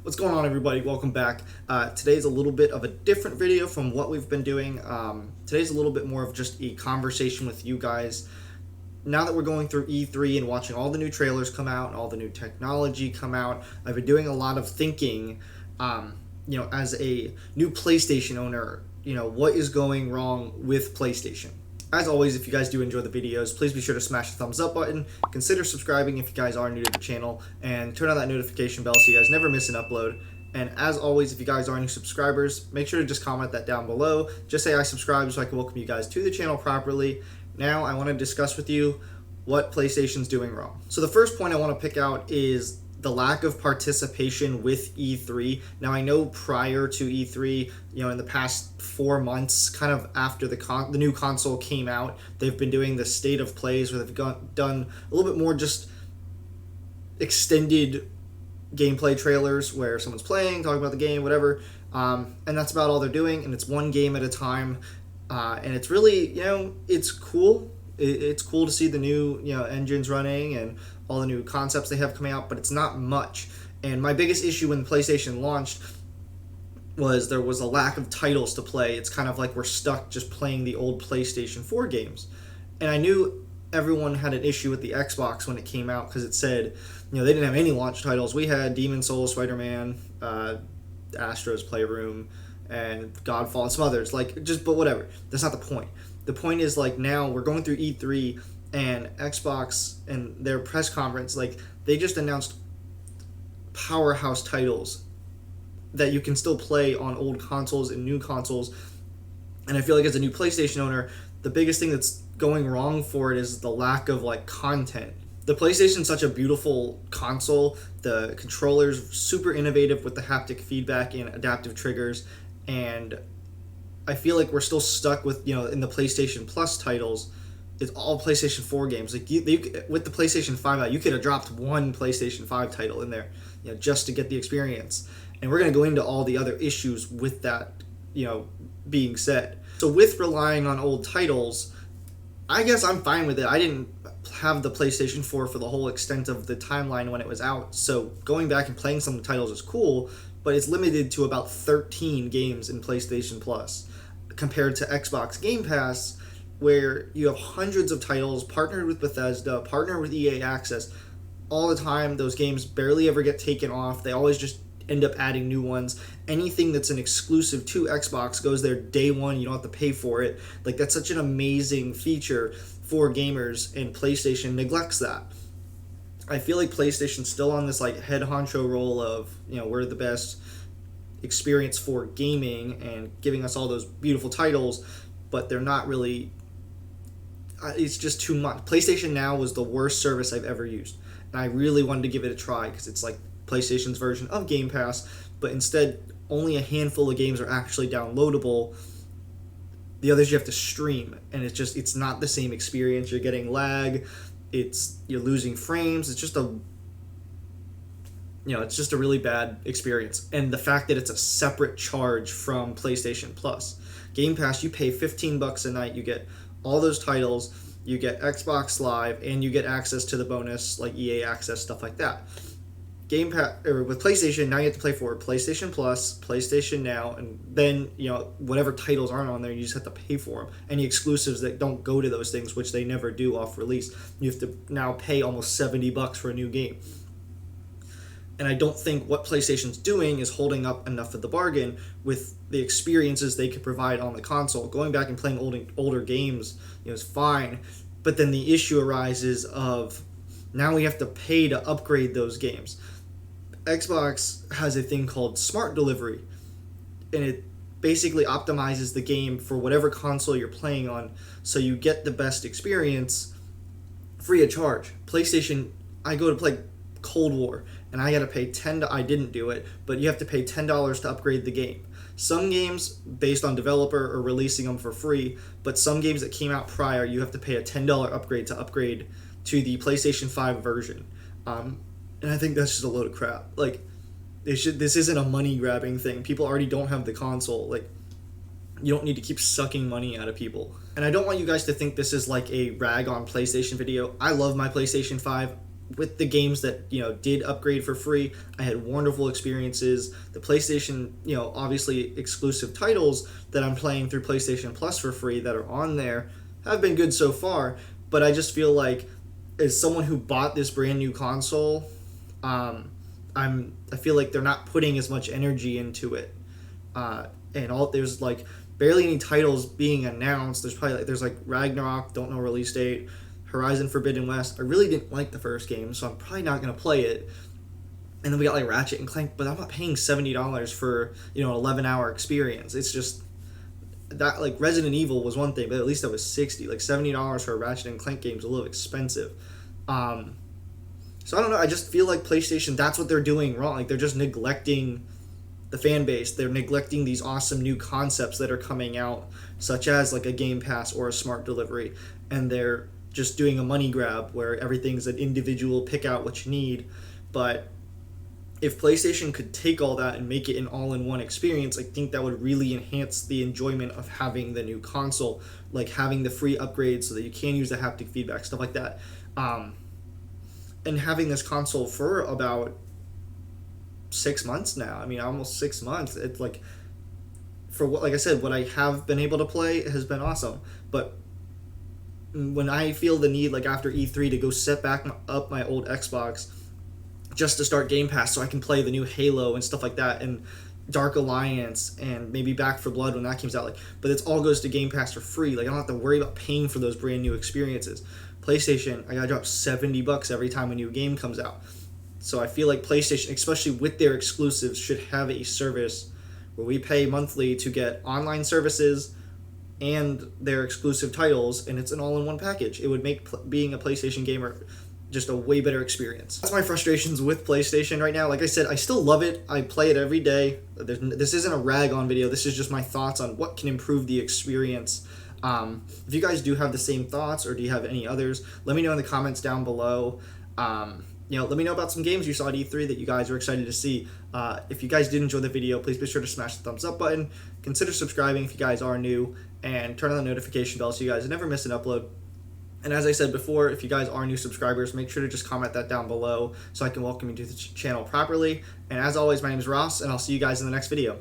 What's going on, everybody? Welcome back. Today's a little bit of a different video from what we've been doing. Today's a little bit more of just a conversation with you guys. Now that we're going through E3 and watching all the new trailers come out and all the new technology come out, I've been doing a lot of thinking, as a new PlayStation owner, what is going wrong with PlayStation? As always, if you guys do enjoy the videos, please be sure to smash the thumbs up button, consider subscribing if you guys are new to the channel, and turn on that notification bell so you guys never miss an upload. And as always, if you guys are new subscribers, make sure to just comment that down below. Just say I subscribe so I can welcome you guys to the channel properly. Now I want to discuss with you what PlayStation's doing wrong. So the first point I want to pick out is the lack of participation with E3. Now I know prior to E3, in the past 4 months, kind of after the new console came out, they've been doing the state of plays where they've done a little bit more just extended gameplay trailers where someone's playing, talking about the game, whatever, and that's about all they're doing, and it's one game at a time, and it's really, it's cool. It's cool to see the new engines running and all the new concepts they have coming out, but it's not much. And my biggest issue when PlayStation launched was there was a lack of titles to play. It's kind of like we're stuck just playing the old PlayStation 4 games. And I knew everyone had an issue with the Xbox when it came out because it said, they didn't have any launch titles. We had Demon's Souls, Spider-Man, Astro's Playroom, and Godfall, and some others. But whatever. That's not the point. The point is, now we're going through E3 and Xbox and their press conference, they just announced powerhouse titles that you can still play on old consoles and new consoles. And I feel like as a new PlayStation owner, the biggest thing that's going wrong for it is the lack of content. The PlayStation's such a beautiful console. The controller's super innovative with the haptic feedback and adaptive triggers, and I feel like we're still stuck with, in the PlayStation Plus titles, it's all PlayStation 4 games. With the PlayStation 5 out, you could have dropped one PlayStation 5 title in there, just to get the experience. And we're going to go into all the other issues with that, being said. So with relying on old titles, I guess I'm fine with it. I didn't have the PlayStation 4 for the whole extent of the timeline when it was out. So going back and playing some of the titles is cool, but it's limited to about 13 games in PlayStation Plus compared to Xbox Game Pass, where you have hundreds of titles partnered with Bethesda, partnered with EA Access all the time. Those games barely ever get taken off. They always just end up adding new ones. Anything that's an exclusive to Xbox goes there day one. You don't have to pay for it. That's such an amazing feature for gamers, and PlayStation neglects that. I feel like PlayStation's still on this head honcho role of, we're the best experience for gaming and giving us all those beautiful titles, but they're not really, it's just too much. PlayStation Now was the worst service I've ever used, and I really wanted to give it a try because it's like PlayStation's version of Game Pass, but instead only a handful of games are actually downloadable. The others you have to stream, and it's not the same experience. You're getting lag, you're losing frames. It's just a really bad experience. And the fact that it's a separate charge from PlayStation Plus. Game Pass, you pay $15 a night, you get all those titles, you get Xbox Live, and you get access to the bonus EA Access, stuff like that. Game Pass, or with PlayStation, now you have to pay for PlayStation Plus, PlayStation Now, and then whatever titles aren't on there, you just have to pay for them. Any exclusives that don't go to those things, which they never do off release, you have to now pay almost $70 for a new game. And I don't think what PlayStation's doing is holding up enough of the bargain with the experiences they could provide on the console. Going back and playing older games, is fine, but then the issue arises of now we have to pay to upgrade those games. Xbox has a thing called Smart Delivery, and it basically optimizes the game for whatever console you're playing on, so you get the best experience free of charge. PlayStation, I go to play Cold War, and I gotta pay I didn't do it, but you have to pay $10 to upgrade the game. Some games, based on developer, are releasing them for free, but some games that came out prior, you have to pay a $10 upgrade to upgrade to the PlayStation 5 version. And I think that's just a load of crap. This isn't a money grabbing thing. People already don't have the console. You don't need to keep sucking money out of people. And I don't want you guys to think this is a rag on PlayStation video. I love my PlayStation 5. with the games that, you know, did upgrade for free, I had wonderful experiences. The PlayStation, you know, obviously exclusive titles that I'm playing through PlayStation Plus for free that are on there have been good so far. But I just feel like, as someone who bought this brand new console, I feel like they're not putting as much energy into it. There's like barely any titles being announced. There's like Ragnarok, don't know release date. Horizon Forbidden West. I really didn't like the first game, so I'm probably not gonna play it. And then we got like Ratchet and Clank, but I'm not paying $70 for, you know, an 11-hour experience. It's just that, like, Resident Evil was one thing, but at least that was $60. Like $70 for a Ratchet and Clank game is a little expensive. So I don't know. I just feel like PlayStation, that's what they're doing wrong. Like, they're just neglecting the fan base. They're neglecting these awesome new concepts that are coming out, such as like a Game Pass or a smart delivery, and they're just doing a money grab where everything's an individual, pick out what you need. But if PlayStation could take all that and make it an all-in-one experience, I think that would really enhance the enjoyment of having the new console, like having the free upgrades so that you can use the haptic feedback, stuff like that. And having this console for about 6 months now. I mean, almost 6 months. It's like, for what, like I said, what I have been able to play has been awesome. But when I feel the need, like after E3, to go set back up my old Xbox just to start Game Pass so I can play the new Halo and stuff like that, and Dark Alliance, and maybe Back 4 Blood when that comes out, like, but it all goes to Game Pass for free. Like, I don't have to worry about paying for those brand new experiences. PlayStation, I gotta drop $70 every time a new game comes out. So I feel like PlayStation, especially with their exclusives, should have a service where we pay monthly to get online services and their exclusive titles, and it's an all-in-one package. It would make being a PlayStation gamer just a way better experience. That's my frustrations with PlayStation right now. Like I said, I still love it. I play it every day. This isn't a rag on video. This is just my thoughts on what can improve the experience. If you guys do have the same thoughts, or do you have any others, let me know in the comments down below. You know, let me know about some games you saw at E3 that you guys were excited to see. If you guys did enjoy the video, please be sure to smash the thumbs up button. Consider subscribing if you guys are new, and turn on the notification bell so you guys never miss an upload. And as I said before, if you guys are new subscribers, make sure to just comment that down below so I can welcome you to the channel properly. And as always, my name is Ross, and I'll see you guys in the next video.